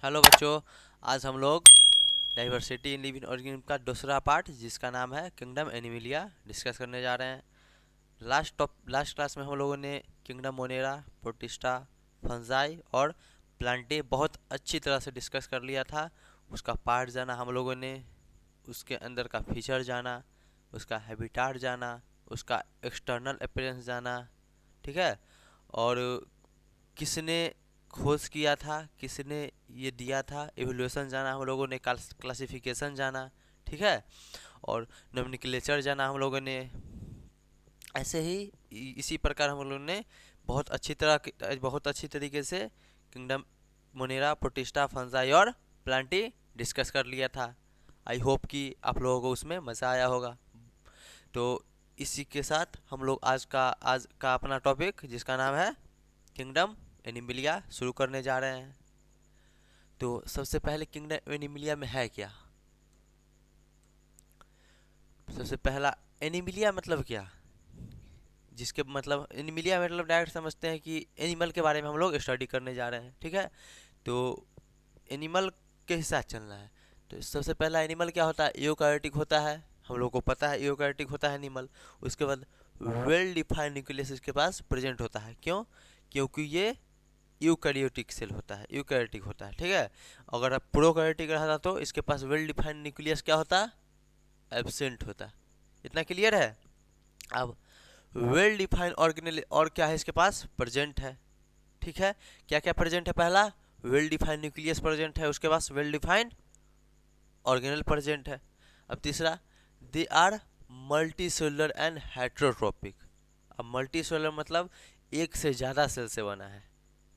Hello बच्चों, आज हम लोग डाइवर्सिटी इन लिविंग ऑर्गेनिज्म का दूसरा पार्ट जिसका नाम है किंगडम एनिमिलिया डिस्कस करने जा रहे हैं। लास्ट क्लास में हम लोगों ने किंगडम मोनेरा, प्रोटिस्टा, फंजाई और प्लांटे बहुत अच्छी तरह से डिस्कस कर लिया था। उसका पार्ट जाना हम लोगों ने, उसके अंदर का फीचर जाना, उसका हैबिटाट जाना, उसका एक्सटर्नल अपीयरेंस जाना, ठीक है। और किसने खोज किया था, किसने ये दिया था, एवोल्यूशन जाना हम लोगों ने, क्लासिफिकेशन जाना, ठीक है। और नोमेनक्लेचर जाना हम लोगों ने। ऐसे ही इसी प्रकार हम लोगों ने बहुत अच्छी तरीके से किंगडम मोनेरा, प्रोटिस्टा, फंजाई और प्लांटी डिस्कस कर लिया था। आई होप कि आप लोगों को उसमें मज़ा आया होगा। तो इसी के साथ हम लोग आज का अपना टॉपिक जिसका नाम है किंगडम एनिमिलिया शुरू करने जा रहे हैं। तो सबसे पहले किंगडम एनिमिलिया में है क्या? सबसे पहला, एनिमिलिया मतलब क्या? जिसके मतलब एनिमिलिया मतलब डायरेक्ट समझते हैं कि एनिमल के बारे में हम लोग स्टडी करने जा रहे हैं, ठीक है। तो एनिमल के हिसाब चलना है। तो सबसे पहला एनिमल क्या होता है? यूकैरियोटिक होता है, हम लोग को पता है यूकैरियोटिक होता है एनिमल। उसके बाद वेल डिफाइंड न्यूक्लियस इसके पास प्रेजेंट होता है। क्यों? क्योंकि ये यूकैरियोटिक सेल होता है, यूकैरियोटिक होता है, ठीक है। अगर प्रोकैरियोटिक रहता तो इसके पास वेल डिफाइंड न्यूक्लियस क्या होता? एब्सेंट होता। इतना क्लियर है? अब वेल डिफाइंड ऑर्गेनेल और क्या है इसके पास? प्रेजेंट है, ठीक है। क्या क्या प्रेजेंट है? पहला, वेल डिफाइंड न्यूक्लियस प्रेजेंट है, उसके पास वेल डिफाइंड ऑर्गेनेल प्रेजेंट है। अब तीसरा, they are multi cellular and heterotrophic. अब मल्टी सेलुलर मतलब एक से ज़्यादा सेल से बना है,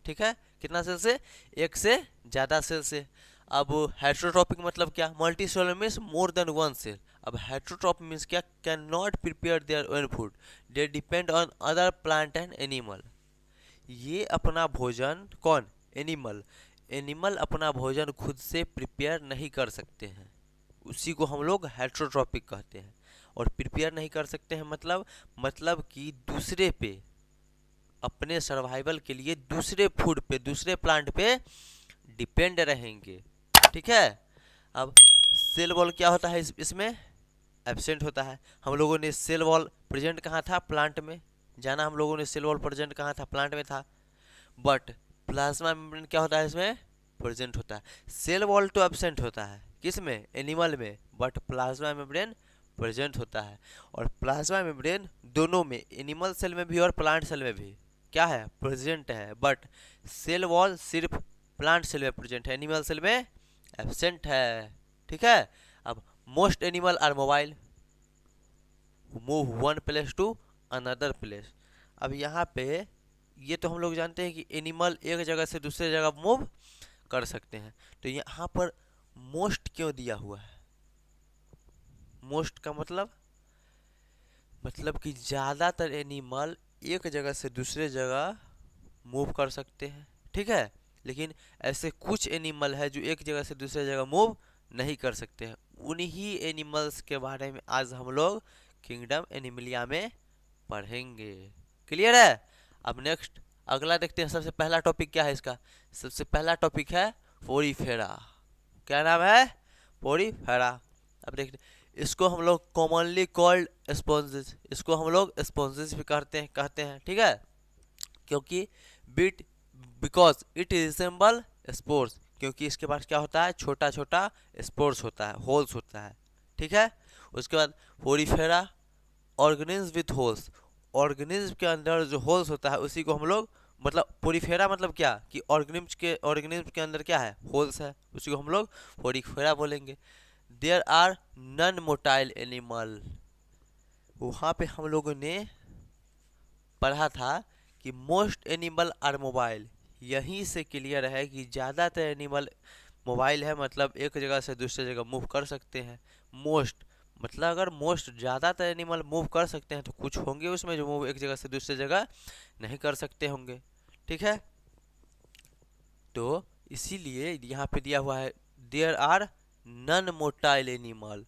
ठीक है। कितना सेल से? एक से ज़्यादा सेल से। अब हेट्रोट्रोपिक मतलब क्या? Multi cellular means more than one cell. अब हेट्रोट्रोपिक मीन्स क्या? Can not prepare their own food, they depend on other plant and animal. ये अपना भोजन कौन? एनिमल। एनिमल अपना भोजन खुद से प्रिपेयर नहीं कर सकते हैं, उसी को हम लोग हेट्रोट्रोपिक कहते हैं। और प्रिपेयर नहीं कर सकते हैं मतलब कि दूसरे पे, अपने सर्वाइवल के लिए दूसरे फूड पे, दूसरे प्लांट पे डिपेंड रहेंगे, ठीक है। अब सेल वॉल क्या होता है इसमें? एब्सेंट होता है। हम लोगों ने सेल वॉल प्रेजेंट कहाँ था? प्लांट में। जाना हम लोगों ने सेल वॉल प्रेजेंट कहाँ था? प्लांट में था। बट प्लाज्मा मेम्ब्रेन क्या होता है इसमें? प्रेजेंट होता है। सेल वॉल तो एब्सेंट होता है, किस में? एनिमल में। बट प्लाज्मा मेम्ब्रेन प्रेजेंट होता है। और प्लाज्मा मेम्ब्रेन दोनों में, एनिमल सेल में भी और प्लांट सेल में भी क्या है? प्रेजेंट है। बट सेल वॉल सिर्फ प्लांट सेल में प्रेजेंट है, एनिमल सेल में एब्सेंट है, ठीक है। अब most animal are mobile, move one place to another place. अब यहाँ पे ये तो हम लोग जानते हैं कि एनिमल एक जगह से दूसरे जगह मूव कर सकते हैं। तो यहाँ पर मोस्ट क्यों दिया हुआ है? मोस्ट का मतलब कि ज़्यादातर एनिमल एक जगह से दूसरे जगह मूव कर सकते हैं, ठीक है। लेकिन ऐसे कुछ एनिमल है जो एक जगह से दूसरे जगह मूव नहीं कर सकते हैं। उन्हीं एनिमल्स के बारे में आज हम लोग किंगडम एनिमिलिया में पढ़ेंगे। क्लियर है? अब नेक्स्ट अगला देखते हैं। सबसे पहला टॉपिक क्या है इसका? सबसे पहला टॉपिक है पोरीफेरा। क्या नाम है? पोरीफेरा। अब देखते हैं, इसको हम लोग कॉमनली कॉल्ड स्पॉन्जेस, इसको हम लोग स्पॉन्जेस भी कहते हैं, ठीक है। क्योंकि bit because it resemble spores, क्योंकि इसके पास क्या होता है? छोटा छोटा स्पोर्स होता है, होल्स होता है, ठीक है। उसके बाद Porifera organism with holes, organism के अंदर जो होल्स होता है उसी को हम लोग, मतलब पोरीफेरा मतलब क्या कि ऑर्गेनिज्म के अंदर क्या है? होल्स है, उसी को हम लोग पोरीफेरा बोलेंगे। There are non motile animal, वहाँ पे हम लोगों ने पढ़ा था कि मोस्ट एनिमल आर मोबाइल। यहीं से क्लियर है कि ज़्यादातर एनिमल मोबाइल है, मतलब एक जगह से दूसरे जगह मूव कर सकते हैं। मोस्ट मतलब अगर मोस्ट ज़्यादातर एनिमल मूव कर सकते हैं तो कुछ होंगे उसमें जो मूव एक जगह से दूसरे जगह नहीं कर सकते होंगे, ठीक है। तो इसीलिए यहाँ पे दिया हुआ है there are non motile animal,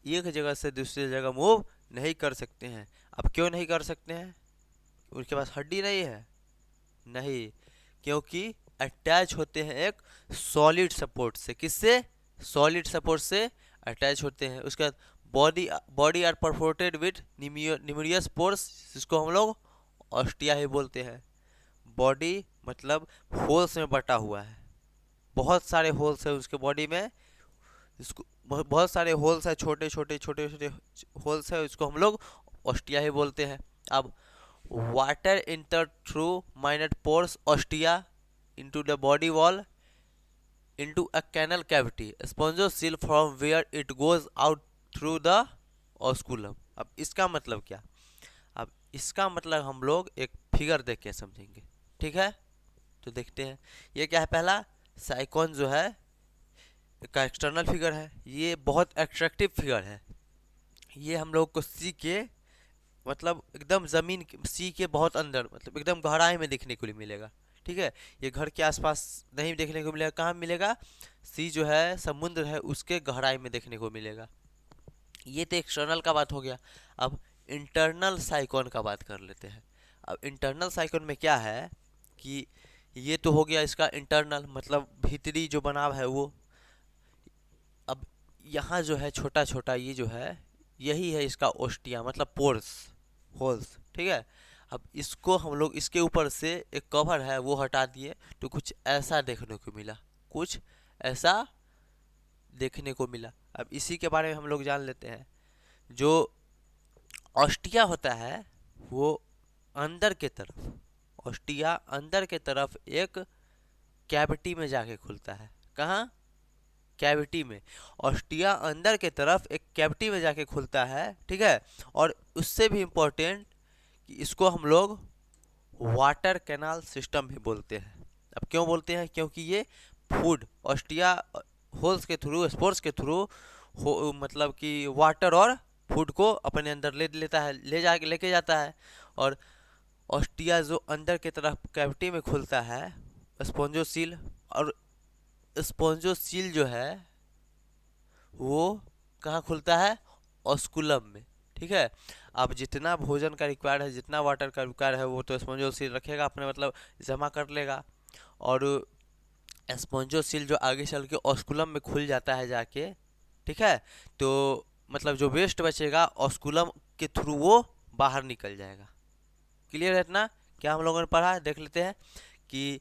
एक जगह से दूसरी जगह मूव नहीं कर सकते हैं। अब क्यों नहीं कर सकते हैं? उनके पास हड्डी नहीं है? नहीं, क्योंकि अटैच होते हैं एक सॉलिड सपोर्ट से। किससे? सॉलिड सपोर्ट से अटैच होते हैं। उसके बाद body body are perforated with numerous pores, जिसको हम लोग ऑस्टिया ही बोलते हैं। बॉडी मतलब होल्स में बटा हुआ है, बहुत सारे होल्स है उसके बॉडी में। इसको बहुत सारे होल्स है, छोटे छोटे छोटे छोटे होल्स है, इसको हम लोग ऑस्टिया ही बोलते हैं। अब water enter through minor pores ostia into the body wall into a canal cavity spongiocele from where it goes out through the osculum। अब इसका मतलब क्या? अब इसका मतलब हम लोग एक फिगर देख के समझेंगे, ठीक है? तो देखते हैं ये क्या है। पहला साइकॉन जो है का एक्सटर्नल फिगर है, ये बहुत एट्रैक्टिव फिगर है। ये हम लोग को सी के मतलब एकदम ज़मीन सी के बहुत अंदर, मतलब एकदम गहराई में देखने को मिलेगा, ठीक है? ये घर के आसपास नहीं देखने को मिलेगा। कहाँ मिलेगा? सी जो है समुद्र है उसके गहराई में देखने को मिलेगा। ये तो एक्सटर्नल का बात हो गया। अब इंटरनल साइकॉन का बात कर लेते हैं। अब इंटरनल साइकॉन में क्या है कि ये तो हो गया इसका इंटरनल, मतलब भीतरी जो बनाव है वो। अब यहाँ जो है छोटा छोटा ये जो है यही है इसका ओस्टिया, मतलब पोर्स, होल्स, ठीक है? अब इसको हम लोग इसके ऊपर से एक कवर है वो हटा दिए तो कुछ ऐसा देखने को मिला, कुछ ऐसा देखने को मिला। अब इसी के बारे में हम लोग जान लेते हैं। जो ऑस्टिया होता है वो अंदर के तरफ, ऑस्टिया अंदर के तरफ एक कैविटी में जाके खुलता है। कहाँ? कैविटी में। ऑस्टिया अंदर के तरफ एक कैविटी में जाके खुलता है, ठीक है? और उससे भी इम्पोर्टेंट कि इसको हम लोग वाटर कैनाल सिस्टम भी बोलते हैं। अब क्यों बोलते हैं? क्योंकि ये फूड ऑस्टिया होल्स के थ्रू, स्पोर्स के थ्रू मतलब कि वाटर और फूड को अपने अंदर ले लेता है, लेके जाता है। और ऑस्टिया जो अंदर की तरफ कैविटी में खुलता है स्पॉन्जोसील, और स्पॉन्जोसील जो है वो कहाँ खुलता है? ऑस्कुलम में, ठीक है? अब जितना भोजन का रिक्वायर है, जितना वाटर का रिक्वायर है वो तो स्पॉन्जोसील रखेगा अपने, मतलब जमा कर लेगा। और स्पॉन्जोसील जो आगे चल के ऑस्कुलम में खुल जाता है जाके, ठीक है? तो मतलब जो वेस्ट बचेगा ऑस्कुलम के थ्रू वो बाहर निकल जाएगा। क्लियर है इतना? क्या हम लोगों ने पढ़ा है देख लेते हैं कि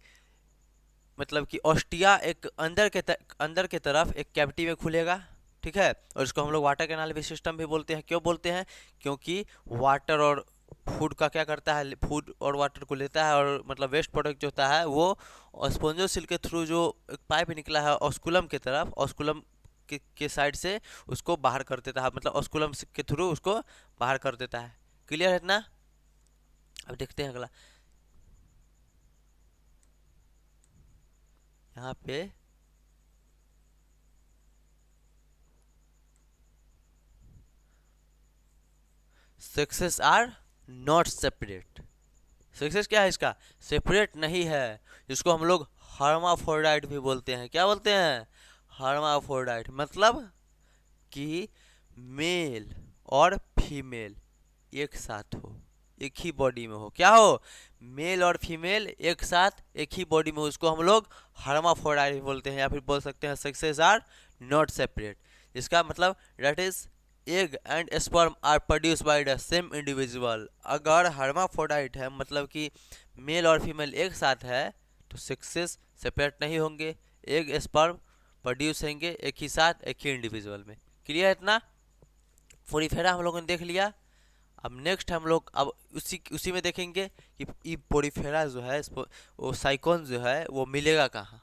मतलब कि ऑस्टिया एक अंदर के तरफ एक कैविटी में खुलेगा, ठीक है? और इसको हम लोग वाटर कैनाल भी सिस्टम भी बोलते हैं। क्यों बोलते हैं? क्योंकि वाटर और फूड का क्या करता है, फूड और वाटर को लेता है, और मतलब वेस्ट प्रोडक्ट जो होता है वो स्पॉन्जोसिल के थ्रू जो एक पाइप निकला है ऑस्कुलम के तरफ, ऑस्कुलम के साइड से उसको बाहर कर देता है, मतलब ऑस्कुलम के थ्रू उसको बाहर कर देता है। क्लियर है इतना? अब देखते हैं अगला। यहाँ पे sexes are not separate. Sexes क्या है इसका? सेपरेट नहीं है। जिसको हम लोग हर्माफ्रोडाइट भी बोलते हैं। क्या बोलते हैं? हर्माफ्रोडाइट। मतलब कि मेल और फीमेल एक साथ हो, एक ही बॉडी में हो। क्या हो? मेल और फीमेल एक साथ एक ही बॉडी में हो, उसको हम लोग हर्माफ्रोडाइट बोलते हैं, या फिर बोल सकते हैं सेक्सेस आर नॉट सेपरेट। इसका मतलब that is egg and sperm are produce by the same individual. अगर हर्माफ्रोडाइट है मतलब कि मेल और फीमेल एक साथ है तो सेक्सेस सेपरेट नहीं होंगे, एग स्पर्म प्रोड्यूस होंगे एक ही साथ एक ही इंडिविजुअल में। क्लियर है इतना? पोरीफेरा हम लोगों ने देख लिया। अब नेक्स्ट हम लोग अब उसी में देखेंगे कि ये पोरीफेरा जो है वो साइकॉन जो है वो मिलेगा कहाँ।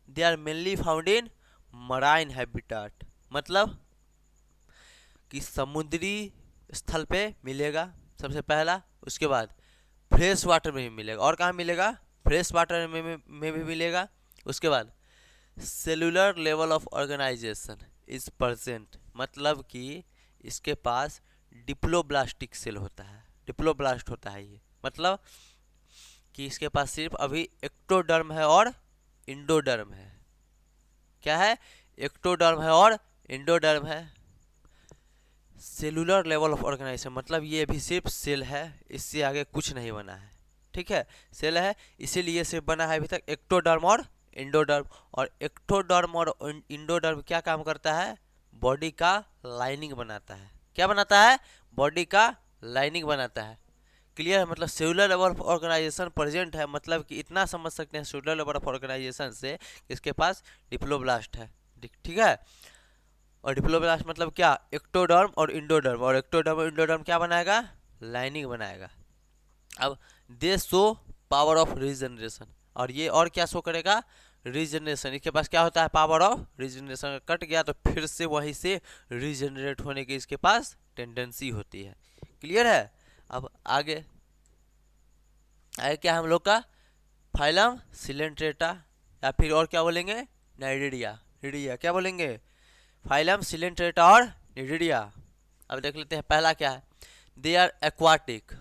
They are mainly found in marine habitat, मतलब कि समुद्री स्थल पे मिलेगा सबसे पहला। उसके बाद फ्रेश वाटर में भी मिलेगा। और कहाँ मिलेगा? फ्रेश वाटर में भी मिलेगा। उसके बाद cellular level of organization is present, मतलब कि इसके पास डिप्लोब्लास्टिक सेल होता है, डिप्लोब्लास्ट होता है ये, मतलब कि इसके पास सिर्फ अभी एक्टोडर्म है और इंडोडर्म है। क्या है? एक्टोडर्म है और इंडोडर्म है। सेलुलर लेवल ऑफ ऑर्गेनाइजेशन मतलब ये अभी सिर्फ सेल है, इससे आगे कुछ नहीं बना है। ठीक है, सेल है, इसीलिए सिर्फ बना है अभी तक एक्टोडर्म और इंडोडर्म। और एक्टोडर्म और इंडोडर्म क्या काम करता है? बॉडी का लाइनिंग बनाता है। क्या बनाता है? बॉडी का लाइनिंग बनाता है। क्लियर है? मतलब cellular level of organization present है, मतलब कि इतना समझ सकते हैं सेलुलर लेवल ऑफ ऑर्गेनाइजेशन से इसके पास डिप्लोब्लास्ट है। ठीक है, और डिप्लोब्लास्ट मतलब क्या? एक्टोडर्म और इंडोडर्म, और एक्टोडर्म और इंडोडर्म क्या बनाएगा? लाइनिंग बनाएगा। अब दे शो पावर ऑफ रीजनरेशन, और ये और क्या शो करेगा? रीजनरेशन। इसके पास क्या होता है? Power of regeneration. कट गया तो फिर से वहीं से रीजनरेट होने की इसके पास टेंडेंसी होती है। क्लियर है? अब आगे आगे क्या हम लोग का? फाइलम सिलेंट्रेटा, या फिर और क्या बोलेंगे? नाइडेरिया। निडिया क्या बोलेंगे? फाइलम सिलेंट्रेटा और निडिया। अब देख लेते हैं पहला क्या है। They are aquatic,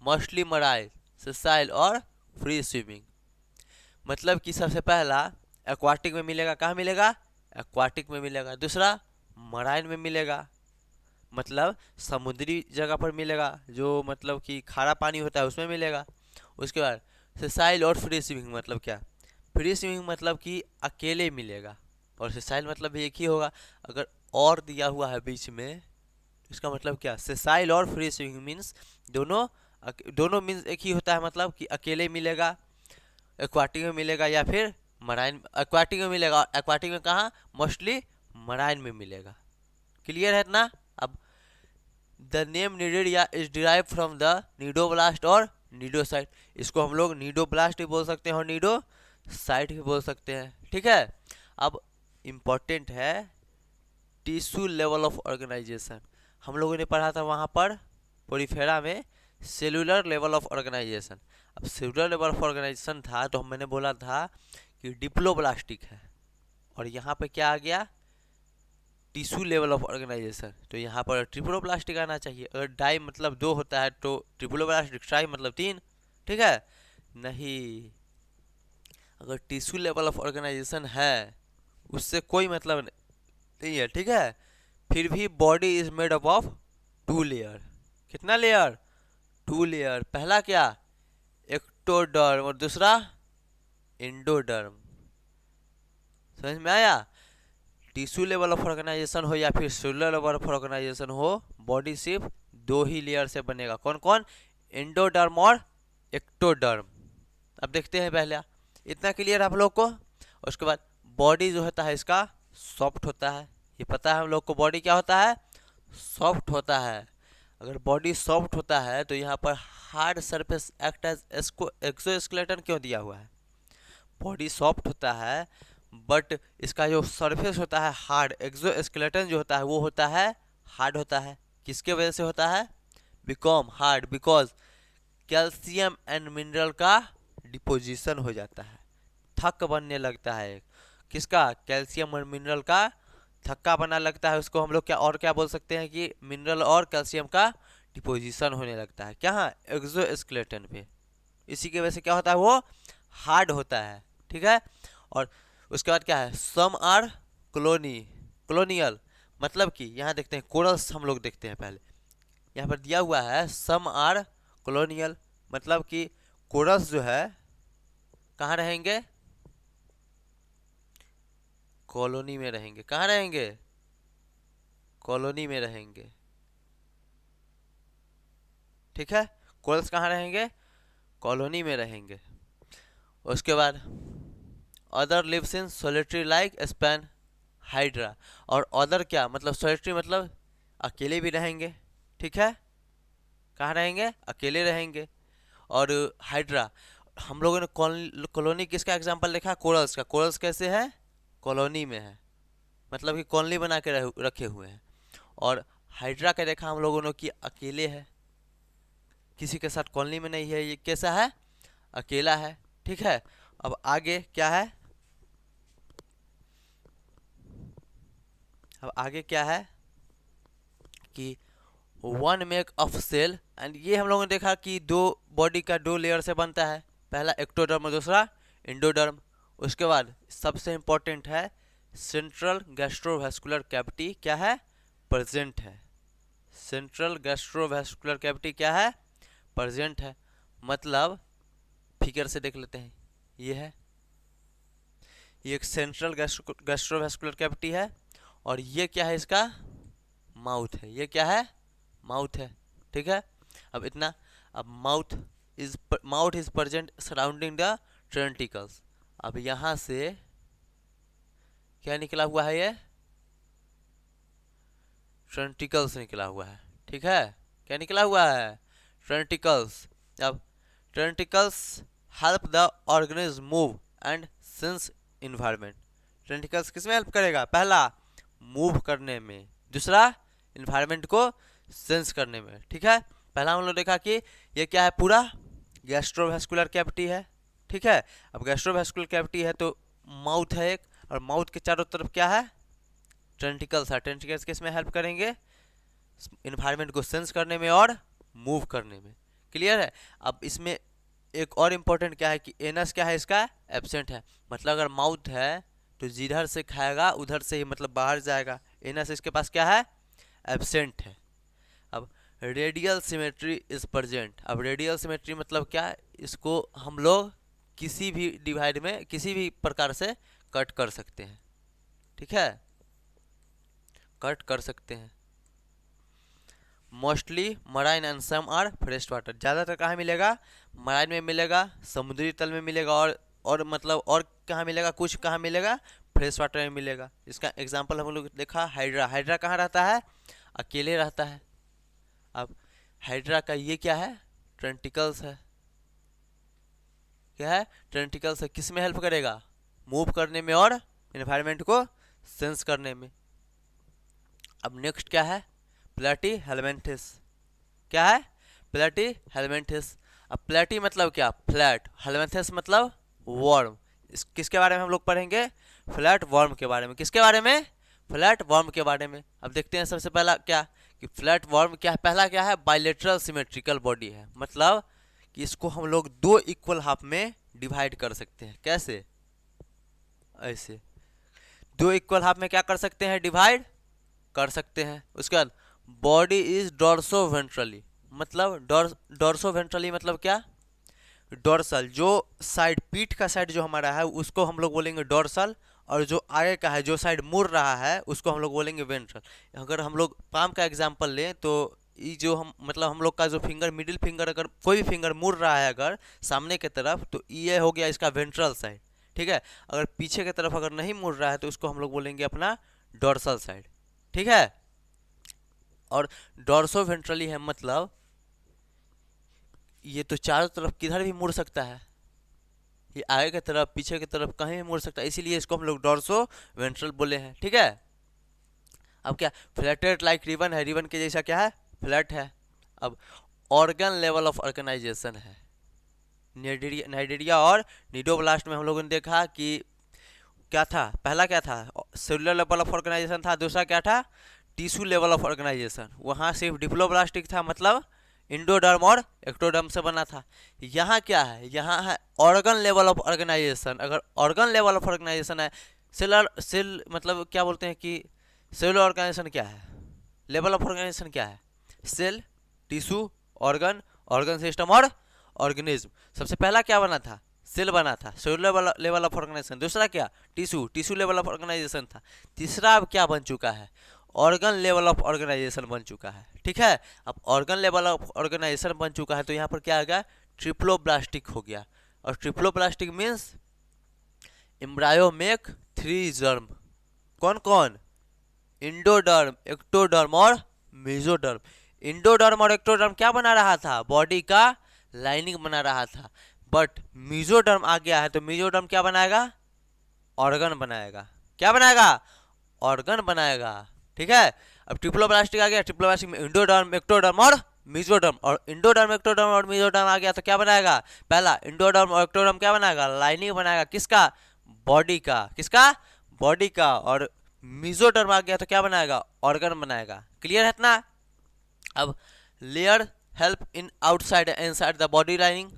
mostly marine, sessile और फ्री स्विमिंग। मतलब कि सबसे पहला एक्वाटिक में मिलेगा। कहाँ मिलेगा? एक्वाटिक में मिलेगा। दूसरा मराइन में मिलेगा, मतलब समुद्री जगह पर मिलेगा, जो मतलब कि खारा पानी होता है उसमें मिलेगा। उसके बाद सेसाइल और फ्री स्विमिंग, मतलब क्या? फ्री स्विमिंग मतलब कि अकेले मिलेगा, और सेसाइल मतलब भी एक ही होगा। अगर और दिया हुआ है बीच में, इसका मतलब क्या? सेसाइल और फ्री स्विमिंग मीन्स दोनों मीन्स एक ही होता है, मतलब कि अकेले मिलेगा, एक्वाटिक में मिलेगा, या फिर मराइन। एक्वाटिक में मिलेगा, और एक्वाटिक में कहाँ? मोस्टली मराइन में मिलेगा। क्लियर है ना? अब the name Cnidaria is derive from the cnidoblast और निडोसाइट। इसको हम लोग निडोब्लास्ट भी बोल सकते हैं और निडोसाइट भी बोल सकते हैं। ठीक है, अब इम्पोर्टेंट है टिश्यू लेवल ऑफ ऑर्गेनाइजेशन। हम लोगों ने पढ़ा था वहाँ पर पोरीफेरा में सेलुलर लेवल ऑफ ऑर्गेनाइजेशन। अब सेलुलर लेवल ऑफ ऑर्गेनाइजेशन था तो मैंने बोला था कि डिप्लोब्लास्टिक है, और यहाँ पे क्या आ गया? Tissue level of organization. तो यहाँ पर ट्रिप्लोब्लास्टिक आना चाहिए। अगर डाई मतलब 2 होता है तो ट्रिप्लोब्लास्टिक, ट्राई मतलब 3। ठीक है, नहीं, अगर टिश्यू लेवल ऑफ ऑर्गेनाइजेशन है उससे कोई मतलब नहीं है। ठीक है, फिर भी body is made up of 2 layer. कितना लेयर? 2 लेयर। पहला क्या? एक्टोडर्म, और दूसरा इंडोडर्म। समझ में आया? टिश्यू लेवल ऑफ ऑर्गेनाइजेशन हो या फिर सेलुलर लेवल ऑफ ऑर्गेनाइजेशन हो, बॉडी सिर्फ 2 ही लेयर से बनेगा। कौन कौन? एंडोडर्म और एक्टोडर्म। अब देखते हैं पहले, इतना क्लियर आप लोग को। उसके बाद बॉडी जो होता है इसका सॉफ्ट होता है, ये पता है हम लोग को। बॉडी क्या होता है? सॉफ्ट होता है। अगर बॉडी सॉफ्ट होता है तो यहाँ पर hard surface act as exoskeleton क्यों दिया हुआ है? बॉडी सॉफ्ट होता है, बट इसका जो सरफेस होता है हार्ड, एक्सोस्केलेटन जो होता है वो होता है हार्ड होता है। किसके वजह से होता है? Become hard, because calcium and mineral का डिपोजिशन हो जाता है, थक बनने लगता है। किसका? कैल्शियम और मिनरल का थक्का बना लगता है। उसको हम लोग क्या और क्या बोल सकते हैं कि मिनरल और कैल्शियम का डिपोजिशन होने लगता है। क्या? एक्सोस्केलेटन पे। इसी की वजह से क्या होता है? वो हार्ड होता है। ठीक है, और उसके बाद क्या है? सम आर कॉलोनियल, मतलब कि यहाँ देखते हैं कोरल्स, हम लोग देखते हैं पहले। यहाँ पर दिया हुआ है सम आर कॉलोनियल, मतलब कि कोरल्स जो है कहाँ रहेंगे? कॉलोनी में रहेंगे। कहाँ रहेंगे? कॉलोनी में रहेंगे। ठीक है, कोरल्स कहाँ रहेंगे? कॉलोनी में रहेंगे। उसके बाद other lives in solitary like span hydra. और अदर क्या मतलब? सोलिटरी मतलब अकेले भी रहेंगे। ठीक है, कहाँ रहेंगे? अकेले रहेंगे। और हाइड्रा, हम लोगों ने कॉलोनी किसका एग्जांपल देखा? कोरल्स का। कोरल्स कैसे है? कॉलोनी में है, मतलब कि कॉलोनी बना के रखे हुए हैं। और हाइड्रा का देखा हम लोगों ने कि अकेले है, किसी के साथ कॉलोनी में नहीं है। ये कैसा है? अकेला है। ठीक है, अब आगे क्या है? अब आगे क्या है कि one make of cell, and ये हम लोगों ने देखा कि दो बॉडी का 2 लेयर से बनता है, पहला एक्टोडर्म और दूसरा इंडोडर्म। उसके बाद सबसे इंपॉर्टेंट है सेंट्रल गैस्ट्रोवैस्कुलर कैविटी क्या है? प्रेजेंट है। सेंट्रल गैस्ट्रोवैस्कुलर कैविटी क्या है? प्रेजेंट है। मतलब फिगर से देख लेते हैं। ये है, ये एक सेंट्रल गैस्ट्रोवेस्कुलर कैविटी है, और ये क्या है, इसका माउथ है। ये क्या है, माउथ है। ठीक है, अब इतना, अब mouth is present surrounding the tentacles. अब यहाँ से क्या निकला हुआ है, ये ट्रेंटिकल्स निकला हुआ है। ठीक है, क्या निकला हुआ है, ट्रेंटिकल्स। अब tentacles help the organism move and sense environment. Tentacles किस में हेल्प करेगा, पहला मूव करने में, दूसरा इन्वायरमेंट को सेंस करने में। ठीक है, पहला हम लोग देखा कि ये क्या है, पूरा गैस्ट्रोवेस्कुलर कैविटी है। ठीक है, अब गैस्ट्रोवेस्कुलर कैविटी है तो माउथ है एक, और माउथ के चारों तरफ क्या है, ट्रेंटिकल्स है। ट्रेंटिकल्स किस में हेल्प करेंगे, इन्वायरमेंट को सेंस करने में और मूव करने में। क्लियर है। अब इसमें एक और इम्पोर्टेंट क्या है कि एनस क्या है, इसका एब्सेंट है। मतलब अगर माउथ है तो जिधर से खाएगा उधर से ही मतलब बाहर जाएगा। एनस इसके पास क्या है, एब्सेंट है। अब रेडियल सिमेट्री इज प्रेजेंट। अब रेडियल सिमेट्री मतलब क्या है, इसको हम लोग किसी भी डिवाइड में किसी भी प्रकार से कट कर सकते हैं। ठीक है, कट कर सकते हैं। Mostly marine and some are fresh water. ज़्यादातर कहाँ मिलेगा, मराइन में मिलेगा, समुद्री तल में मिलेगा, और मतलब और कहाँ मिलेगा, कुछ कहाँ मिलेगा, फ्रेश वाटर में मिलेगा। इसका एग्जांपल हम लोग देखा, हाइड्रा। हाइड्रा कहाँ रहता है, अकेले रहता है। अब हाइड्रा का ये क्या है, ट्रेंटिकल्स है। क्या है, ट्रेंटिकल्स है। किस में हेल्प करेगा, मूव करने में और एनवायरनमेंट को सेंस करने में। अब नेक्स्ट क्या है, प्लेटी हेलमेंथिस। क्या है, प्लेटी हेलमेंथिस। अब प्लेटी मतलब क्या, फ्लैट। हेलमेंथिस मतलब वर्म। किसके बारे में हम लोग पढ़ेंगे, फ्लैट वर्म के बारे में। किसके बारे में, फ्लैट वर्म के बारे में। अब देखते हैं सबसे पहला क्या कि फ्लैट वर्म क्या है। पहला क्या है, बाइलेटरल सिमेट्रिकल बॉडी है। मतलब कि इसको हम लोग दो इक्वल हाफ में डिवाइड कर सकते हैं। कैसे, ऐसे दो इक्वल हाफ में क्या कर सकते हैं, डिवाइड कर सकते हैं। उसके बाद बॉडी इज डॉर्सो वेंट्रली। मतलब डॉर्सो वेंट्रली मतलब क्या, डॉर्सल, जो साइड पीठ का साइड जो हमारा है उसको हम लोग बोलेंगे डॉर्सल, और जो आगे का है जो साइड मुड़ रहा है उसको हम लोग बोलेंगे वेंट्रल। अगर हम लोग पाम का एग्जांपल लें तो ये जो हम मतलब हम लोग का जो फिंगर, मिडिल फिंगर, अगर कोई भी फिंगर मुड़ रहा है अगर सामने की तरफ, तो ये हो गया इसका वेंट्रल साइड। ठीक है, अगर पीछे की तरफ अगर नहीं मुड़ रहा है तो उसको हम लोग बोलेंगे अपना डॉर्सल साइड। ठीक है, और डॉर्सो वेंट्रली है मतलब ये तो चारों तरफ किधर भी मुड़ सकता है, ये आगे की तरफ पीछे की तरफ कहीं भी मुड़ सकता है, इसीलिए इसको हम लोग डॉर्सो वेंट्रल बोले हैं। ठीक है, अब क्या, फ्लैटेड लाइक रिबन है, रिबन के जैसा क्या है, फ्लैट है। अब ऑर्गन लेवल ऑफ ऑर्गेनाइजेशन है। नाइडेरिया और निडोब्लास्ट में हम लोगों ने देखा कि क्या था, पहला क्या था, सेलुलर लेवल ऑफ ऑर्गेनाइजेशन था, दूसरा क्या था, टिश्यू लेवल ऑफ ऑर्गेनाइजेशन। वहाँ सिर्फ डिप्लोब्लास्टिक था, मतलब इंडोडर्म और एक्टोडर्म से बना था। यहाँ क्या है, यहाँ है ऑर्गन लेवल ऑफ ऑर्गेनाइजेशन। अगर ऑर्गन लेवल ऑफ ऑर्गेनाइजेशन है, सेल मतलब क्या बोलते हैं कि सेलुलर ऑर्गेनाइजेशन क्या है, लेवल ऑफ ऑर्गेनाइजेशन क्या है, cell, tissue, organ, organ system और ऑर्गेनिज्म। सबसे पहला क्या बना था, सेल बना था, सेलुलर लेवल ऑफ ऑर्गेनाइजेशन। दूसरा क्या, टिश्यू लेवल ऑफ ऑर्गेनाइजेशन था। तीसरा अब क्या बन चुका है, ऑर्गन लेवल ऑफ ऑर्गेनाइजेशन बन चुका है। ठीक है, अब ऑर्गन लेवल ऑफ ऑर्गेनाइजेशन बन चुका है तो यहाँ पर क्या आ गया, ट्रिप्लोब्लास्टिक हो गया। और triploblastic means embryo make 3 germ. कौन कौन, इंडोडर्म, एक्टोडर्म और मेसोडर्म। इंडोडर्म और एक्टोडर्म क्या बना रहा था, बॉडी का लाइनिंग बना रहा था। बट मेसोडर्म आ गया है तो मेसोडर्म क्या बनाएगा, ऑर्गन बनाएगा। क्या बनाएगा, ऑर्गन बनाएगा। ठीक है, अब ट्रिप्लोब्लास्टिक आ गया, ट्रिप्लोब्लास्टिक में इंडोडर्म, एक्टोडर्म और मेसोडर्म, और इंडोडर्म, एक्टोडर्म और मेसोडर्म आ गया तो क्या बनाएगा, पहला इंडोडर्म और एक्टोडर्म क्या बनाएगा, लाइनिंग बनाएगा। किसका, बॉडी का। किसका, बॉडी का। और मेसोडर्म आ गया तो क्या बनाएगा, ऑर्गन बनाएगा। क्लियर है इतना। अब layer help in outside and inside the body lining.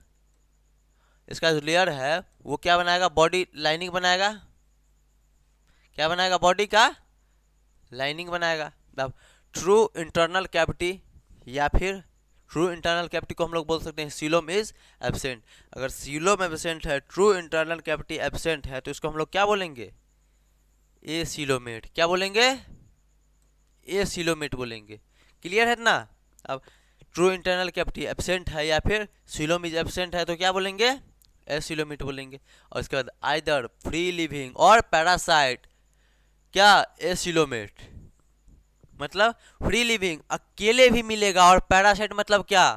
इसका जो लेयर है वो क्या बनाएगा, बॉडी लाइनिंग बनाएगा। क्या बनाएगा, बॉडी का लाइनिंग बनाएगा। अब ट्रू इंटरनल कैविटी या फिर ट्रू इंटरनल कैविटी को हम लोग बोल सकते हैं सीलोम इज एब्सेंट। अगर सीलोम एब्सेंट है, ट्रू इंटरनल कैविटी एब्सेंट है, तो इसको हम लोग क्या बोलेंगे? ए सीलोमेट। क्या बोलेंगे? ए सीलोमेट बोलेंगे। क्लियर है ना? अब ट्रू इंटरनल कैविटी एब्सेंट है या फिर सीलोम इज एब्सेंट है तो क्या बोलेंगे? ए सीलोमेट बोलेंगे। और उसके बाद आइदर फ्री लिविंग और पैरासाइट, क्या? ए सीलोमेट। मतलब फ्री लिविंग अकेले भी मिलेगा, और पैरासाइट मतलब क्या?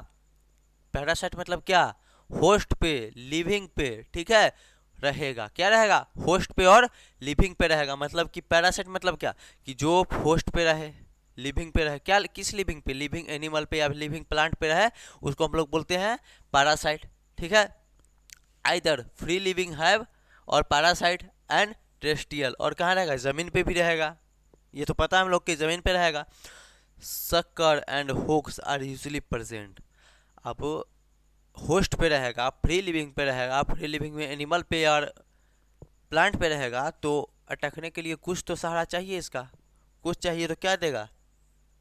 पैरासाइट मतलब क्या? होस्ट पे, लिविंग पे, ठीक है, रहेगा। क्या रहेगा? होस्ट पे और लिविंग पे रहेगा। मतलब कि पैरासाइट मतलब क्या? कि जो होस्ट पे रहे, लिविंग पे रहे। क्या? किस लिविंग पे? लिविंग एनिमल पे या लिविंग प्लांट पे रहे, उसको हम लोग बोलते हैं पैरासाइट। ठीक है। आइदर फ्री लिविंग हैव और पैरासाइट एंड टेरेस्ट्रियल। और कहाँ रहेगा? जमीन पे भी रहेगा। ये तो पता है हम लोग की जमीन पे रहेगा। Sucker and hooks are usually present. अब होस्ट पे रहेगा, फ्री लिविंग पे रहेगा, फ्री लिविंग में एनिमल पे और प्लांट पे रहेगा, तो अटकने के लिए कुछ तो सहारा चाहिए इसका। कुछ चाहिए तो क्या देगा?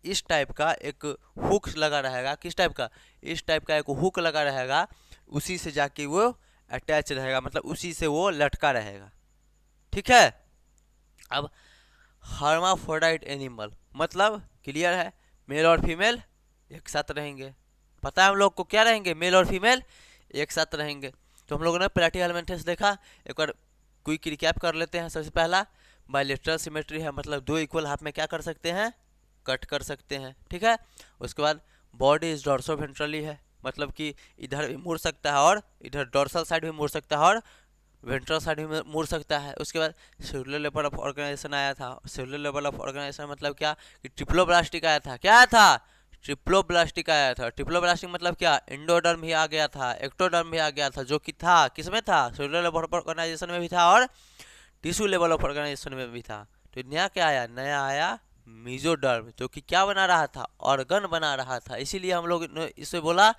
इस टाइप का एक हुक लगा रहेगा। किस टाइप का? इस टाइप का एक हुक लगा रहेगा, उसी से जाके वो अटैच रहेगा, मतलब उसी से वो लटका रहेगा। ठीक है। अब हर्माफ्रोडाइट एनिमल मतलब क्लियर है, मेल और फीमेल एक साथ रहेंगे। पता है हम लोग को क्या रहेंगे? मेल और फीमेल एक साथ रहेंगे। तो हम लोगों ने प्लैटिहेलमिंथेस देखा, एक बार क्विक रिकैप कर लेते हैं। सबसे पहला बायलेटरल सिमेट्री है, मतलब दो इक्वल हाफ में क्या कर सकते हैं? कट कर सकते हैं। ठीक है। उसके बाद बॉडी इज डॉर्सोवेंट्रली है, मतलब कि इधर भी मुड़ सकता है और इधर डॉर्सल साइड भी मुड़ सकता है और वेंट्रल साइड में मुड़ सकता है। उसके बाद सेलुलर लेवल ऑफ ऑर्गेनाइजेशन आया था। सेलुलर लेवल ऑफ ऑर्गेनाइजेशन मतलब क्या? कि ट्रिप्लोब्लास्टिक आया था। क्या आया था? ट्रिप्लोब्लास्टिक आया था। ट्रिप्लोब्लास्टिक मतलब क्या? एंडोडर्म भी आ गया था, एक्टोडर्म भी आ गया था, जो कि था किसमें था? सेलुलर लेवल ऑफ ऑर्गेनाइजेशन में भी था और टिश्यू लेवल ऑफ ऑर्गेनाइजेशन में भी था। तो नया क्या आया? नया आया मीजोडर्म, जो कि क्या बना रहा था? ऑर्गन बना रहा था। इसीलिए हम लोग ने इसे बोला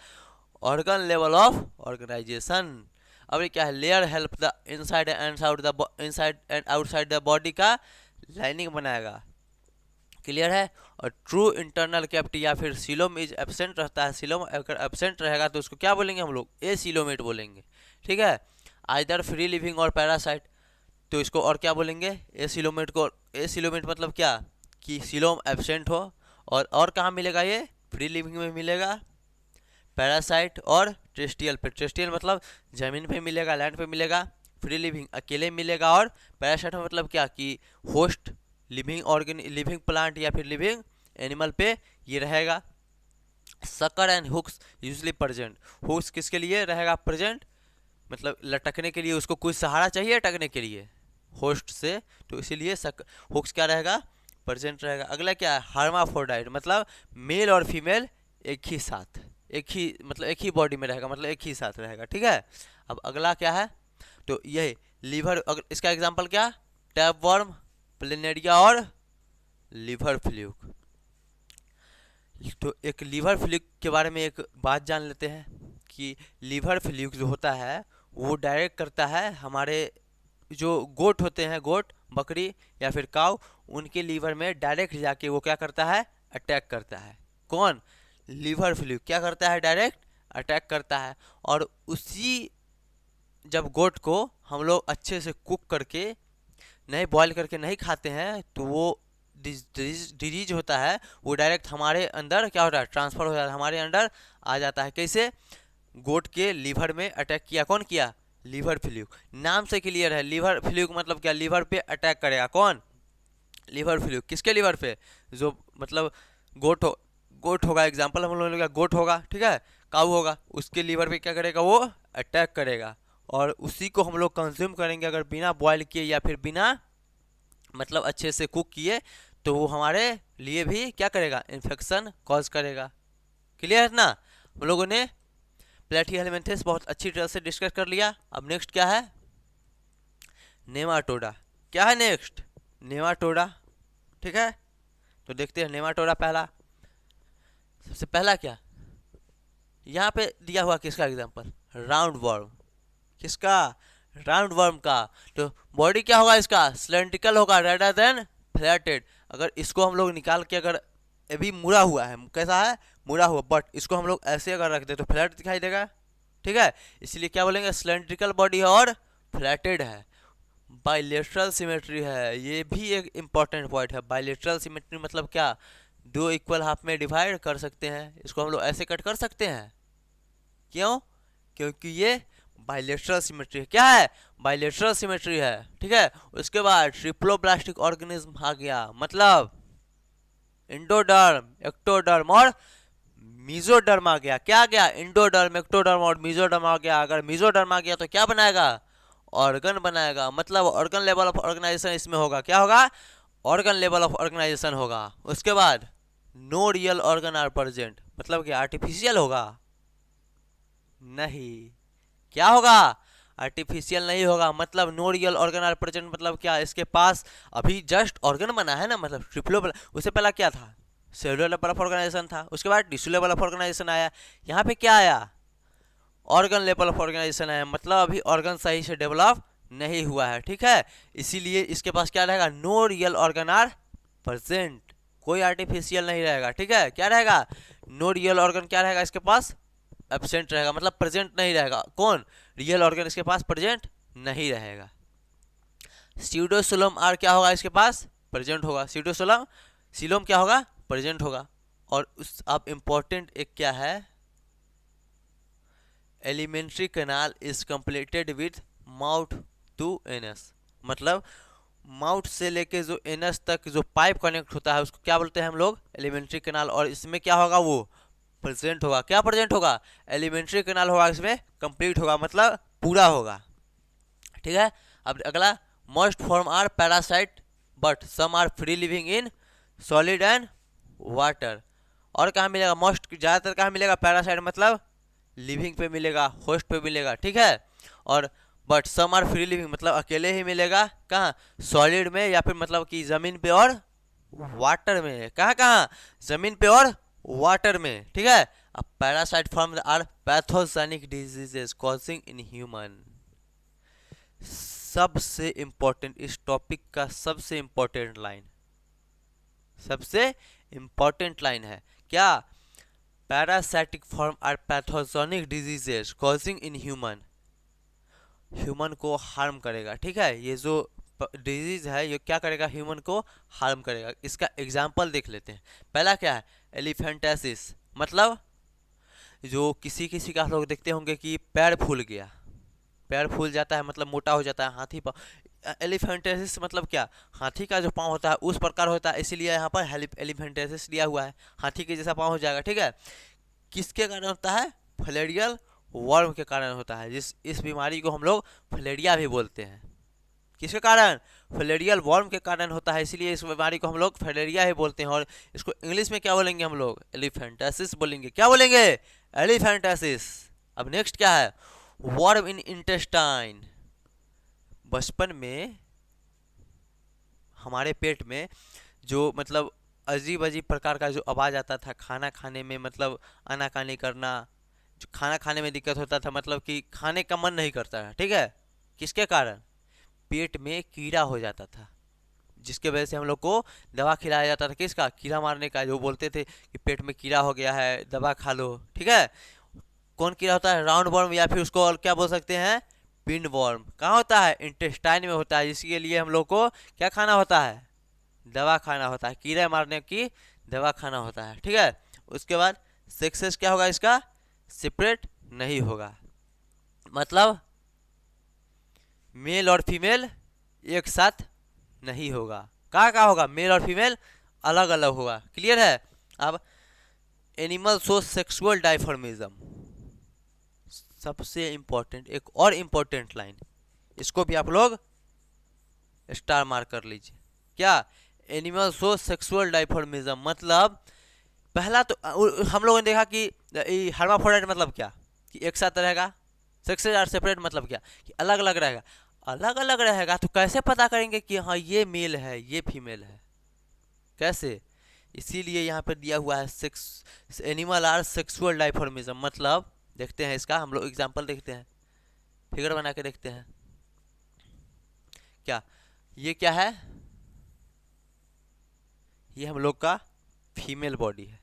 ऑर्गन लेवल ऑफ ऑर्गेनाइजेशन। अब ये क्या है? Layer help the inside and out the inside and outside the body का लाइनिंग बनाएगा। क्लियर है। और ट्रू इंटरनल कैविटी या फिर सीलोम इज एब्सेंट रहता है। सीलोम अगर एब्सेंट रहेगा तो उसको क्या बोलेंगे हम लोग? ए सीलोमेट बोलेंगे। ठीक है। आइदर फ्री लिविंग और पैरासाइट, तो इसको और क्या बोलेंगे? ए सीलोमेट को। ए सीलोमेट मतलब क्या? कि सीलोम एब्सेंट हो, और कहाँ मिलेगा ये? फ्री लिविंग में मिलेगा, पैरासाइट और टेरेस्ट्रियल पे। टेरेस्ट्रियल मतलब जमीन पे मिलेगा, लैंड पे मिलेगा। फ्री लिविंग अकेले मिलेगा, और पैरासाइट में मतलब क्या? कि host living organ, living plant या फिर लिविंग एनिमल पे ये रहेगा। Sucker and hooks usually present. Hooks किसके लिए रहेगा प्रेजेंट? मतलब लटकने के लिए, उसको कोई सहारा चाहिए अटकने के लिए होस्ट से, तो इसीलिए हुक्स क्या रहेगा? प्रेजेंट रहेगा। अगला क्या है? हर्माफ्रोडाइट मतलब मेल और फीमेल एक ही साथ, एक ही मतलब एक ही बॉडी में रहेगा, मतलब एक ही साथ रहेगा। ठीक है। अब अगला क्या है? तो यही लीवर, इसका एग्जांपल क्या? टैपवर्म, प्लेनेरिया और लीवर फ्लूक। तो एक लीवर फ्लूक के बारे में एक बात जान लेते हैं कि लीवर फ्लूक जो होता है वो डायरेक्ट करता है हमारे जो गोट होते हैं, गोट, बकरी या फिर काऊ, उनके लीवर में डायरेक्ट जाके वो क्या करता है? अटैक करता है। कौन? लीवर फ्लूक क्या करता है? डायरेक्ट अटैक करता है। और उसी जब गोट को हम लोग अच्छे से कुक करके, नहीं बॉईल करके नहीं खाते हैं, तो वो डिजीज होता है, वो डायरेक्ट हमारे अंदर क्या होता है? ट्रांसफर हो जाता है, हमारे अंदर आ जाता है। कैसे? गोट के लीवर में अटैक किया। कौन किया? Liver fluke. नाम से क्लियर है, लीवर फ्लूक मतलब क्या? लीवर पे अटैक करेगा। कौन? Liver fluke. किसके लीवर पे? जो मतलब गोट हो, गोट होगा, एग्जाम्पल हम लोगों ने लिया गोट होगा, ठीक है, काऊ होगा, उसके लीवर पे क्या करेगा? वो अटैक करेगा, और उसी को हम लोग कंज्यूम करेंगे अगर बिना बॉयल किए या फिर बिना मतलब अच्छे से कुक किए, तो वो हमारे लिए भी क्या करेगा? इन्फेक्शन कॉज करेगा। क्लियर है ना? हम लोगों ने प्लैटिहेलमिंथेस बहुत अच्छी तरह से डिस्कस कर लिया। अब नेक्स्ट क्या है? नेमाटोडा। क्या है नेक्स्ट? नेमाटोडा। ठीक है। तो देखते हैं नेमाटोडा। पहला, सबसे पहला क्या यहाँ पे दिया हुआ? किसका एग्जांपल? Round worm. किसका? राउंड वर्म का। तो बॉडी क्या होगा इसका? सिलेंड्रिकल होगा रेदर देन फ्लैटेड। अगर इसको हम लोग निकाल के, अगर अभी मुड़ा हुआ है, कैसा है? मुड़ा हुआ, बट इसको हम लोग ऐसे अगर रख दे तो फ्लैट दिखाई देगा, ठीक है। इसलिए क्या बोलेंगे, सिलेंड्रिकल बॉडी है और फ्लैटेड है। बाइलेटरल सिमेट्री है, ये भी एक इंपॉर्टेंट पॉइंट है। बाइलेटरल सिमेट्री मतलब क्या, दो इक्वल हाफ में डिवाइड कर सकते हैं, इसको हम लोग ऐसे कट कर सकते हैं। क्यों, क्योंकि ये बाइलेटरल सिमेट्री है। क्या है, बाइलेटरल सिमेट्री है, ठीक है। उसके बाद ट्रिप्लोब्लास्टिक ऑर्गेनिज्म आ गया, मतलब इंडोडर्म, एक्टोडर्म और मीजोडर्म आ गया। क्या आ गया, इंडोडर्म, एक्टोडर्म और मीजोडर्म आ गया। अगर मीजोडर्म आ गया तो क्या बनाएगा, ऑर्गन बनाएगा, मतलब ऑर्गन लेवल ऑफ ऑर्गेनाइजेशन इसमें होगा। क्या होगा, ऑर्गन लेवल ऑफ ऑर्गेनाइजेशन होगा। उसके बाद no real organ are present, मतलब कि आर्टिफिशियल होगा नहीं। क्या होगा, आर्टिफिशियल नहीं होगा, मतलब no real organ are present, मतलब क्या, इसके पास अभी जस्ट ऑर्गन बना है ना, मतलब ट्रिप्लो। उससे पहला क्या था, सेलुलर लेवल ऑफ ऑर्गेनाइजेशन था। उसके बाद टिश्यू लेवल ऑफ ऑर्गेनाइजेशन आया। यहाँ पे क्या आया, ऑर्गन लेवल ऑफ ऑर्गेनाइजेशन आया, मतलब अभी ऑर्गन सही से डेवलप नहीं हुआ है, ठीक है। इसीलिए इसके पास क्या रहेगा, no real organ are present, कोई आर्टिफिशियल नहीं रहेगा, ठीक है। क्या रहेगा, नो रियल ऑर्गन क्या रहेगा इसके पास, एब्सेंट रहेगा, मतलब प्रेजेंट नहीं रहेगा। कौन, रियल ऑर्गन इसके पास प्रेजेंट नहीं रहेगा। स्यूडोसोलम आर क्या होगा इसके पास, प्रेजेंट होगा। स्यूडोसोलम सिलोम क्या होगा, प्रेजेंट होगा। और उस अब इंपॉर्टेंट एक क्या है, alimentary canal is completed with mouth to anus, मतलब माउथ से लेके जो एनस तक जो पाइप कनेक्ट होता है उसको क्या बोलते हैं हम लोग, एलिमेंट्री कैनाल। और इसमें क्या होगा, वो प्रेजेंट होगा। क्या प्रेजेंट होगा, एलिमेंट्री कैनाल होगा, इसमें कंप्लीट होगा, मतलब पूरा होगा, ठीक है। अब अगला, most form are parasite but some are free living in solid and water. और कहाँ मिलेगा, मोस्ट ज़्यादातर कहाँ मिलेगा, पैरासाइट मतलब लिविंग पे मिलेगा, होस्ट पे मिलेगा, ठीक है। और but some are free living मतलब अकेले ही मिलेगा, कहाँ, सॉलिड में, या फिर मतलब कि ज़मीन पे और वाटर में। कहाँ कहाँ, ज़मीन पे और वाटर में, ठीक है। अब parasite form are pathogenic diseases causing in human. सबसे इंपॉर्टेंट, इस टॉपिक का सबसे इंपॉर्टेंट लाइन, सबसे इंपॉर्टेंट लाइन है क्या, parasitic form are pathogenic diseases causing in human, human को हार्म करेगा, ठीक है। ये जो डिजीज है ये क्या करेगा, ह्यूमन को हार्म करेगा। इसका एग्जाम्पल देख लेते हैं। पहला क्या है, एलिफेंटासिस, मतलब जो किसी किसी का आप लोग देखते होंगे कि पैर फूल गया, पैर फूल जाता है, मतलब मोटा हो जाता है, हाथी पाँव। एलिफेंटेसिस मतलब क्या, हाथी का जो पाँव होता है उस प्रकार होता है, इसीलिए यहाँ पर एलिफेंटेसिस लिया हुआ है, हाथी के जैसा पाँव हो जाएगा, ठीक है। किसके कारण होता है, फ्लेरियल वर्म के कारण होता है, जिस इस बीमारी को हम लोग फ्लेरिया भी बोलते हैं। किसके कारण, फ्लेरियल वर्म के कारण होता है, इसीलिए इस बीमारी को हम लोग फ्लेरिया ही बोलते हैं। और इसको इंग्लिश में क्या बोलेंगे हम लोग, एलिफेंटासिस बोलेंगे। क्या बोलेंगे, एलिफेंटासिस। अब नेक्स्ट क्या है, वर्म इन इंटेस्टाइन। बचपन में हमारे पेट में जो मतलब अजीब अजीब प्रकार का जो आवाज़ आता था खाना खाने में, मतलब आनाकानी करना, जो खाना खाने में दिक्कत होता था, मतलब कि खाने का मन नहीं करता था, ठीक है। किसके कारण, पेट में कीड़ा हो जाता था, जिसके वजह से हम लोग को दवा खिलाया जाता था, किसका, कीड़ा मारने का। जो बोलते थे कि पेट में कीड़ा हो गया है, दवा खा लो, ठीक है। कौन कीड़ा होता है, राउंड वर्म, या फिर उसको और क्या बोल सकते हैं, पिन वर्म। कहाँ होता है, इंटेस्टाइन में होता है, जिसके लिए हम लोग को क्या खाना होता है, दवा खाना होता है, कीड़े मारने की दवा खाना होता है, ठीक है। उसके बाद सेक्सेस क्या होगा इसका, सेपरेट नहीं होगा, मतलब मेल और फीमेल एक साथ नहीं होगा। कहाँ होगा, मेल और फीमेल अलग अलग होगा, क्लियर है। अब एनिमल शो सेक्सुअल डाइफॉर्मिज्म, सबसे इंपॉर्टेंट एक और इंपॉर्टेंट लाइन, इसको भी आप लोग स्टार मार्क कर लीजिए। क्या, एनिमल शो सेक्सुअल डाइफॉर्मिज्म, मतलब पहला तो हम लोगों ने देखा कि हर्माफ्रोडाइट मतलब क्या, कि एक साथ रहेगा, सेक्सेस आर सेपरेट मतलब क्या, कि अलग अलग रहेगा। अलग अलग रहेगा तो कैसे पता करेंगे कि हाँ ये मेल है ये फीमेल है, कैसे, इसीलिए यहाँ पर दिया हुआ है सेक्स, एनिमल आर सेक्सुअल डाइफॉर्मिज्म, मतलब देखते हैं इसका, हम लोग एग्जांपल देखते हैं, फिगर बना के देखते हैं। क्या, ये क्या है, ये हम लोग का फीमेल बॉडी है,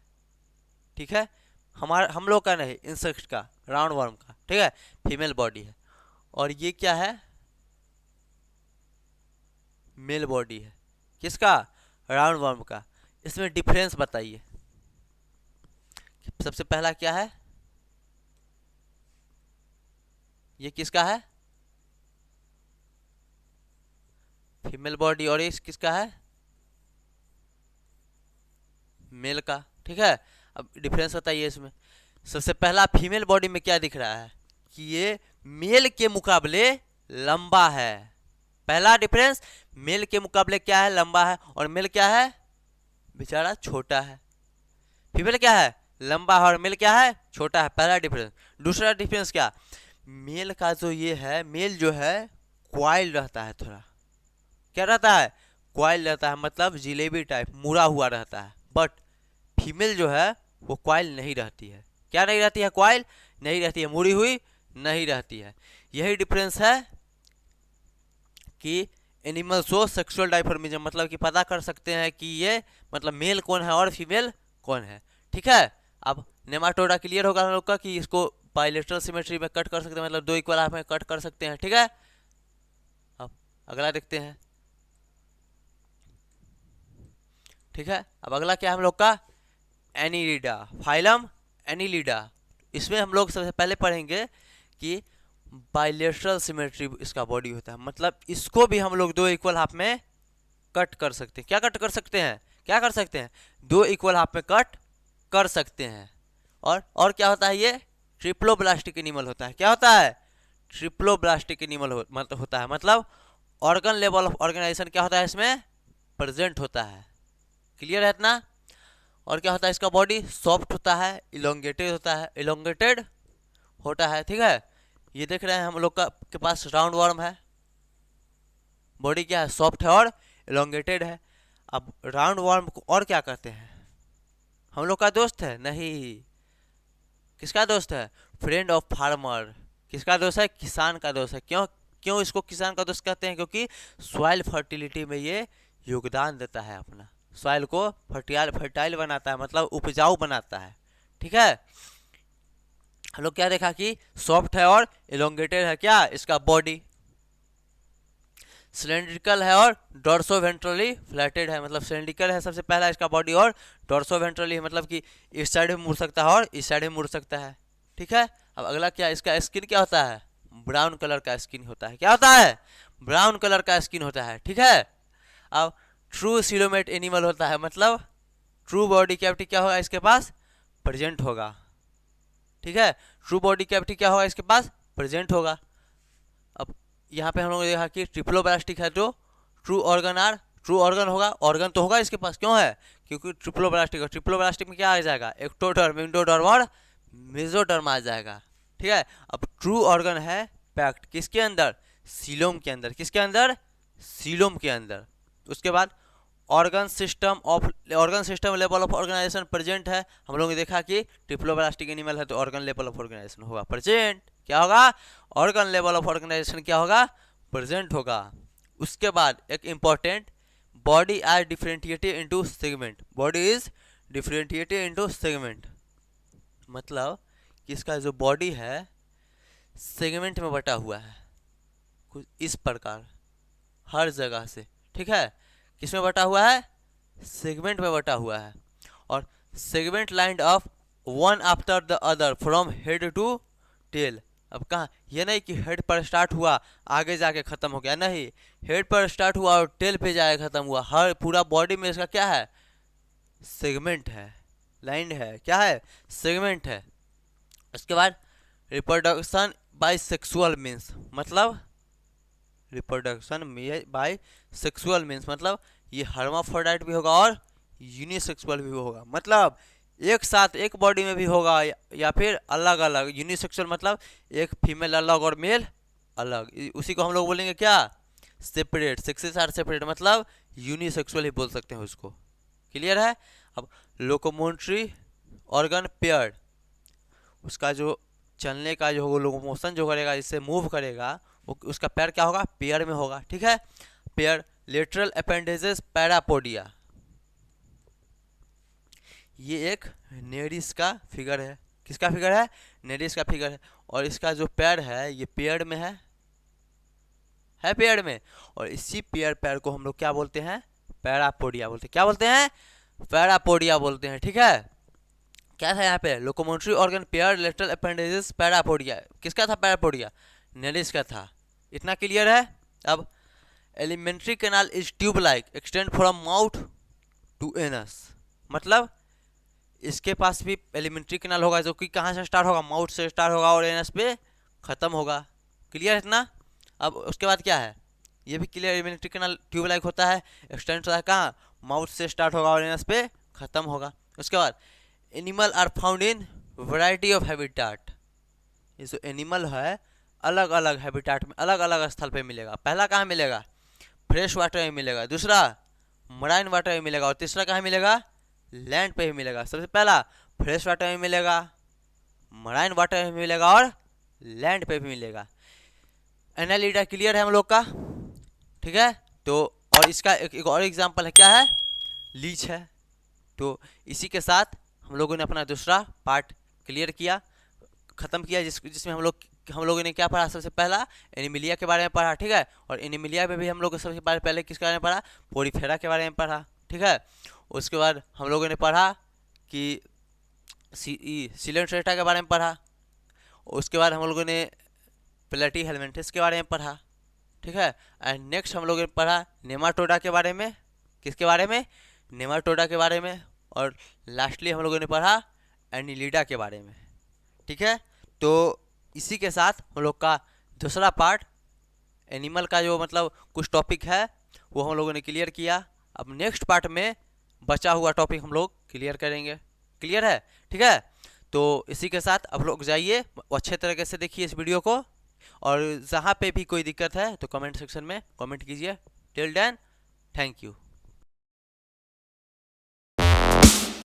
ठीक है, हम लोग का नहीं, इंसेक्ट का, राउंड वर्म का, ठीक है, फीमेल बॉडी है। और ये क्या है, मेल बॉडी है, किसका, राउंड वर्म का। इसमें डिफरेंस बताइए। सबसे पहला क्या है, ये किसका है, फीमेल बॉडी, और ये किसका है, मेल का, ठीक है। अब डिफरेंस बताइए इसमें। सबसे पहला, फीमेल बॉडी में क्या दिख रहा है कि ये मेल के मुकाबले लंबा है। पहला डिफरेंस, मेल के मुकाबले क्या है, लंबा है, और मेल क्या है, बेचारा छोटा है। फीमेल क्या है, लंबा है, और मेल क्या है, छोटा है, पहला डिफरेंस। दूसरा डिफरेंस क्या, मेल का जो ये है, मेल जो है क्वाइल रहता है थोड़ा, क्या रहता है, क्वाइल रहता है, मतलब जिलेबी टाइप मुड़ा हुआ रहता है। बट फीमेल जो है वो क्वाइल नहीं रहती है, क्या नहीं रहती है, क्वाइल नहीं रहती है, मुड़ी हुई नहीं रहती है। यही डिफरेंस है कि एनिमल शो सेक्सुअल डाइफॉर्मिज्म, मतलब कि पता कर सकते हैं कि ये मतलब मेल कौन है और फीमेल कौन है, ठीक है। अब नेमाटोडा क्लियर होगा हम लोग का कि इसको बाइलेटरल सिमेट्री में कट कर सकते हैं, मतलब दो इक्वल हाफ में कट कर सकते हैं, ठीक है। अब अगला देखते हैं, ठीक है। अब अगला क्या है हम लोग का, एनीलिडा, फाइलम एनीलिडा। इसमें हम लोग सबसे पहले पढ़ेंगे कि बाइलेटरल सिमेट्री इसका बॉडी होता है, मतलब इसको भी हम लोग दो इक्वल हाफ में कट कर सकते हैं। क्या कट कर सकते हैं, क्या कर सकते हैं, दो इक्वल हाफ में कट कर सकते हैं। और क्या होता है, ये ट्रिप्लोब्लास्टिक एनिमल होता है। क्या होता है, ट्रिप्लोब्लास्टिक एनिमल मतलब होता है, मतलब ऑर्गन लेवल ऑफ ऑर्गेनाइजेशन क्या होता है इसमें, प्रेजेंट होता है। क्लियर है इतना। और क्या होता है, इसका बॉडी सॉफ्ट होता है, इलोंगेटेड होता है, इलोंगेटेड होता है, ठीक है। ये देख रहे हैं हम लोग का के पास राउंड वर्म है, बॉडी क्या है, सॉफ्ट है और इलोंगेटेड है। अब राउंड वर्म को और क्या कहते हैं, हम लोग का दोस्त है, नहीं, किसका दोस्त है, फ्रेंड ऑफ फार्मर। किसका दोस्त है, किसान का दोस्त है। क्यों, क्यों इसको किसान का दोस्त कहते हैं, क्योंकि सॉइल फर्टिलिटी में ये योगदान देता है, अपना सॉइल को फर्टाइल बनाता है, मतलब उपजाऊ बनाता है, ठीक है। हम लोग क्या देखा कि सॉफ्ट है और इलोंगेटेड है, क्या इसका बॉडी, सिलेंड्रिकल है और डॉर्सोवेंट्रली फ्लैटेड है, मतलब सिलेंड्रिकल है सबसे पहला इसका बॉडी, और डॉर्सोवेंट्रली मतलब कि इस साइड में मुड़ सकता है और इस साइड में मुड़ सकता है, ठीक है। अब अगला क्या, इसका स्किन क्या होता है, ब्राउन कलर का स्किन होता है। क्या होता है, ब्राउन कलर का स्किन होता है, ठीक है। अब ट्रू सिलोमेट एनिमल होता है, मतलब ट्रू बॉडी कैविटी क्या होगा इसके पास, प्रेजेंट होगा, ठीक है। ट्रू बॉडी कैविटी क्या होगा इसके पास, प्रेजेंट होगा। अब यहाँ पे हम लोगों ने देखा कि ट्रिप्लोब्लास्टिक है तो ट्रू ऑर्गन होगा, ऑर्गन तो होगा इसके पास, क्यों है, क्योंकि ट्रिप्लोब्लास्टिक है। ट्रिप्लोब्लास्टिक में क्या आ जाएगा, एक्टोडर्म, इंडोडर्म और मेसोडर्म आ जाएगा, ठीक है। अब ट्रू ऑर्गन है पैक्ड किसके अंदर, सीलोम के अंदर, किसके अंदर, सीलोम के अंदर। उसके बाद organ system level of organization present है। हम लोगों ने देखा कि ट्रिप्लोब्लास्टिक एनिमल है तो ऑर्गन लेवल ऑफ ऑर्गेनाइजेशन होगा प्रेजेंट, क्या होगा, ऑर्गन लेवल ऑफ ऑर्गेनाइजेशन क्या होगा, प्रेजेंट होगा। उसके बाद एक important, body are differentiated into segment, body is differentiated into segment, मतलब कि इसका जो बॉडी है सेगमेंट में बटा हुआ है, कुछ इस प्रकार हर जगह से, ठीक है। किसमें बटा हुआ है, सेगमेंट में बटा हुआ है, और segment lined of one after the other from head to tail. अब कहाँ, ये नहीं कि हेड पर स्टार्ट हुआ आगे जाके खत्म हो गया, नहीं, हेड पर स्टार्ट हुआ और टेल पे जाके खत्म हुआ, हर पूरा बॉडी में इसका क्या है, सेगमेंट है, लाइन है, क्या है, सेगमेंट है। उसके बाद रिप्रोडक्शन बाय सेक्सुअल मीन्स, मतलब रिप्रोडक्शन बाय सेक्सुअल मीन्स मतलब ये हर्माफ्रोडाइट भी होगा और यूनिसेक्सुअल भी होगा, मतलब एक साथ एक बॉडी में भी होगा या फिर अलग अलग। यूनिसेक्सुअल मतलब एक फीमेल अलग और मेल अलग, उसी को हम लोग बोलेंगे क्या, सेपरेट, सेक्सेस आर सेपरेट, मतलब यूनिसेक्सुअल ही बोल सकते हैं उसको। क्लियर है। अब लोकोमोटरी ऑर्गन पेयर्ड, उसका जो चलने का जो होगा, लोकोमोशन जो करेगा, इससे मूव करेगा, उसका पैर क्या होगा, पेयर में होगा, ठीक है। पेयर लेटरल अपेंडेजेस पैरापोडिया, ये एक नेरिस का फिगर है। किसका फिगर है? नेरिस का फिगर है। और इसका जो पैर है ये पेड़ में है पेड़ में। और इसी पैर को हम लोग क्या बोलते हैं? पैरापोडिया बोलते हैं। क्या बोलते हैं? पैरापोडिया बोलते हैं। ठीक है, क्या था यहाँ पे? Locomotory organ pair lateral appendages parapodia. किसका था पैरापोडिया? नेरिस का था। इतना क्लियर है? अब alimentary canal is tube like extend from mouth to anus. मतलब इसके पास भी एलिमेंट्री कैनाल होगा जो कि कहाँ से स्टार्ट होगा? माउथ से स्टार्ट होगा और एनस पे ख़त्म होगा। क्लियर इतना? अब उसके बाद क्या है? ये भी clear, alimentary canal tube like होता है, एक्सटेंड होता है कहाँ? माउथ से स्टार्ट होगा और एनस पे ख़त्म होगा। उसके बाद animal are found in variety of habitat. ये जो एनिमल है अलग अलग हैबिटाट में, अलग अलग स्थल पे मिलेगा। पहला कहाँ मिलेगा? फ्रेश वाटर में मिलेगा, दूसरा मराइन वाटर में मिलेगा, और तीसरा कहाँ मिलेगा? लैंड पे भी मिलेगा। सबसे पहला फ्रेश वाटर में मिलेगा, मराइन वाटर में मिलेगा और लैंड पे भी मिलेगा। एनालिडा क्लियर है हम लोग का? ठीक है, तो और इसका एक और एग्जांपल है, क्या है? लीच है। तो इसी के साथ हम लोगों ने अपना दूसरा पार्ट क्लियर किया, ख़त्म किया, जिसमें हम लोगों ने क्या पढ़ा? सबसे पहला एनिमिलिया के बारे में पढ़ा। ठीक है, और एनिमिलिया में भी हम लोग सबसे पहले किसके बारे में पढ़ा? पोरीफेरा के बारे में पढ़ा। ठीक है, उसके बाद हम लोगों ने पढ़ा कि सिलेंट्रेटा के बारे में पढ़ा। उसके बाद हम लोगों ने प्लेटी हेलमेंथिस के बारे में पढ़ा। ठीक है, एंड नेक्स्ट हम लोगों ने पढ़ा नेमाटोडा के बारे में। किसके बारे में? नेमाटोडा के बारे में। और लास्टली हम लोगों ने पढ़ा एनिलिडा के बारे में। ठीक है, तो इसी के साथ हम लोग का दूसरा पार्ट एनिमल का जो मतलब कुछ टॉपिक है वो हम लोगों ने क्लियर किया। अब नेक्स्ट पार्ट में बचा हुआ टॉपिक हम लोग क्लियर करेंगे। क्लियर है? ठीक है, तो इसी के साथ आप लोग जाइए, अच्छे तरीके से देखिए इस वीडियो को, और जहाँ पे भी कोई दिक्कत है तो कमेंट सेक्शन में कमेंट कीजिए। Till then, thank you.